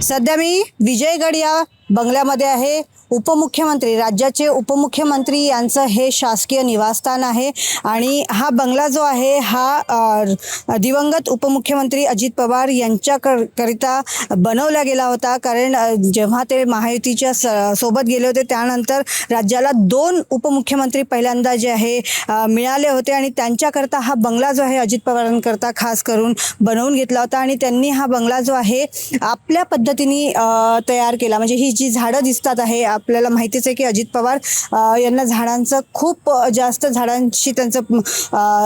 सध्या मी विजयगड या बंगल्यामध्ये आहे। उपमुख्यमंत्री, राज्याचे उपमुख्यमंत्री यांचं हे शासकीय निवासस्थान आहे आणि हा बंगला जो आहे हा दिवंगत उपमुख्यमंत्री अजित पवार यांच्याकरिता बनवला गेला होता। कारण जेव्हा ते महायुतीच्या सोबत गेले होते त्यानंतर राज्याला 2 उपमुख्यमंत्री पहिल्यांदा जे आहे मिळाले होते आणि त्यांच्याकरता हा बंगला जो आहे अजित पवारांकरता खास करून बनवून घेतला होता आणि त्यांनी हा बंगला जो आहे आपल्या पद्धतीने तयार केला। म्हणजे ही जी झाडं दिसतात आहे, आपल्याला माहितीच आहे की अजित पवार यांना झाडांचं खूप जास्त, झाडांशी त्यांचं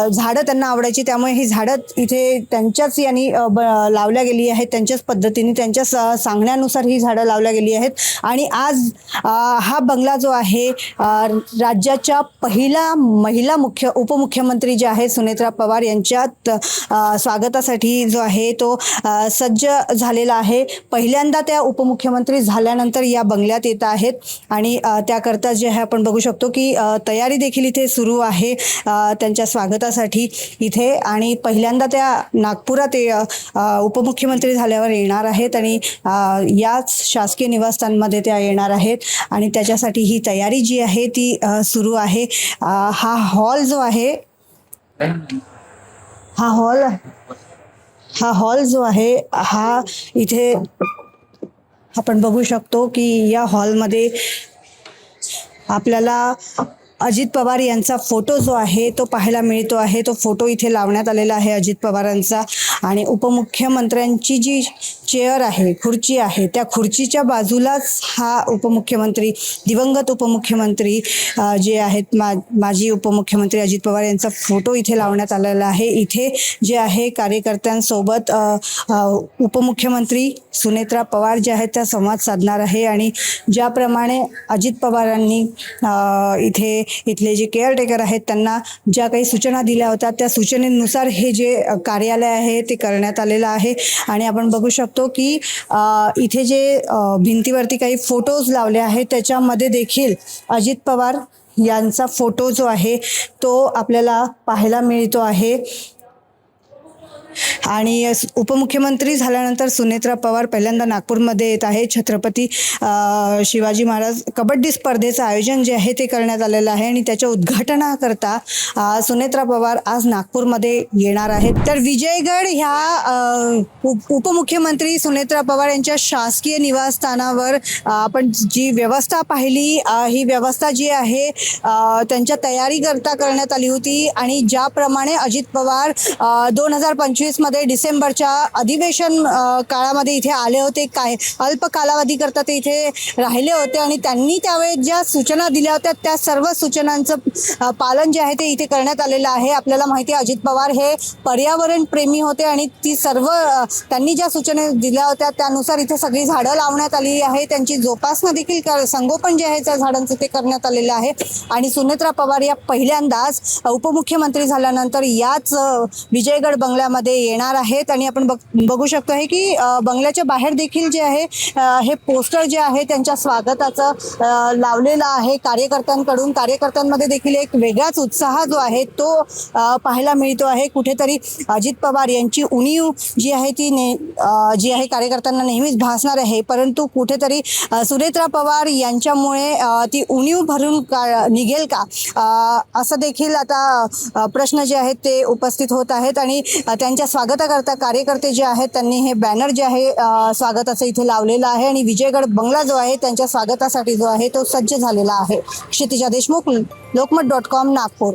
झाडं त्यांना आवडायची, त्यामुळे ही झाडं इथे त्यांच्याच यांनी लावल्या गेली आहेत, त्यांच्याच पद्धतीने त्यांच्या सांगण्यानुसार ही झाडं लावल्या गेली आहेत। आणि आज हा बंगला जो आहे राज्याच्या पहिला महिला उपमुख्यमंत्री जे आहे सुनेत्रा पवार यांच्यात स्वागतासाठी जो आहे तो सज्ज झालेला आहे। पहिल्यांदा त्या उपमुख्यमंत्री झाल्यानंतर या बंगल्यात येत आहेत आणि त्याकरता जे आहे आपण बघू शकतो की तयारी देखील इथे सुरू आहे त्यांच्या स्वागतासाठी इथे। आणि पहिल्यांदा त्या नागपुरात उपमुख्यमंत्री झाल्यावर येणार आहेत आणि याच शासकीय निवासस्थानमध्ये त्या येणार आहेत आणि त्याच्यासाठी ही तयारी जी आहे ती सुरू आहे। हा हॉल जो आहे, हा हॉल जो आहे हा इथे आपण बघू शकतो की या हॉलमध्ये आपल्याला अजित पवार यांचा फोटो जो आहे तो पाहायला मिळतो आहे। तो फोटो इथे लावण्यात आलेला आहे अजित पवारांचा आणि उपमुख्यमंत्र्यांची जी चेअर आहे, खुर्ची आहे, त्या खुर्चीच्या बाजूलाच हा उपमुख्यमंत्री, दिवंगत उपमुख्यमंत्री जे आहेत माजी उपमुख्यमंत्री अजित पवार यांचा फोटो इथे लावण्यात आलेला आहे। इथे जे आहे कार्यकर्त्यांसोबत उपमुख्यमंत्री सुनेत्रा पवार जे आहेत त्या संवाद साधणार आहे आणि ज्याप्रमाणे अजित पवारांनी इथले जे केअरटेकर आहेत त्यांना ज्या काही सूचना दिल्या होत्या त्या सूचनेनुसार हे जे कार्यालय आहे ते करण्यात आलेलं आहे। आणि आपण बघू शकतो की इथे जे भिंतीवरती काही फोटोज लावले आहेत त्याच्यामध्ये देखील अजित पवार यांचा फोटो जो आहे तो आपल्याला पाहायला मिळतो आहे। आणि उपमुख्यमंत्री झाल्यानंतर सुनेत्रा पवार पहिल्यांदा नागपूरमध्ये येत आहे। छत्रपती शिवाजी महाराज कबड्डी स्पर्धेचं आयोजन जे आहे ते करण्यात आलेलं आहे आणि त्याच्या उद्घाटनाकरता सुनेत्रा पवार आज नागपूरमध्ये येणार आहेत। तर विजयगड ह्या उपमुख्यमंत्री सुनेत्रा पवार यांच्या शासकीय निवासस्थानावर आपण जी व्यवस्था पाहिली, ही व्यवस्था जी आहे त्यांच्या तयारी करता करण्यात आली होती आणि ज्याप्रमाणे अजित पवार 2025 मध्ये डिसेंबरच्या अधिवेशन काळामध्ये इथे आले होते, काय अल्प कालावधी करता ते इथे राहिले होते आणि त्यांनी त्यावेळेस ज्या सूचना दिल्या होत्या त्या सर्व सूचनांचं पालन जे आहे ते इथे करण्यात आलेलं आहे। आपल्याला माहिती आहे अजित पवार हे पर्यावरण प्रेमी होते आणि ती सर्व त्यांनी ज्या सूचना दिल्या होत्या त्यानुसार इथे सगळी झाडं लावण्यात आली आहे, त्यांची जोपासना देखील, संगोपन जे आहे त्या झाडांचं ते करण्यात आलेलं आहे। आणि सुनेत्रा पवार या पहिल्यांदाच उपमुख्यमंत्री झाल्यानंतर याच विजयगड बंगल्यामध्ये येणार आहेत आणि आपण बघू शकतो आहे की बंगल्याच्या बाहेर देखील जे आहे हे पोस्टर जे आहे त्यांच्या स्वागताचं लावलेलं आहे कार्यकर्त्यांकडून। कार्यकर्त्यांमध्ये देखील एक वेगळाच उत्साह जो आहे तो पाहायला मिळतो आहे। कुठेतरी अजित पवार यांची उणीव जी आहे ती जी आहे कार्यकर्त्यांना नेहमीच भासणार आहे, परंतु कुठेतरी सुनेत्रा पवार यांच्यामुळे ती उणीव भरून निघेल का असं देखील आता प्रश्न जे आहेत ते उपस्थित होत आहेत। आणि त्यांच्या स्वागताकरता कार्यकर्ते जे आहेत त्यांनी हे बॅनर जे आहे स्वागताचं इथे लावलेलं आहे आणि विजयगड बंगला जो आहे त्यांच्या स्वागतासाठी जो आहे तो सज्ज झालेला आहे। क्षितिजा देशमुख, lokmat.com, नागपूर।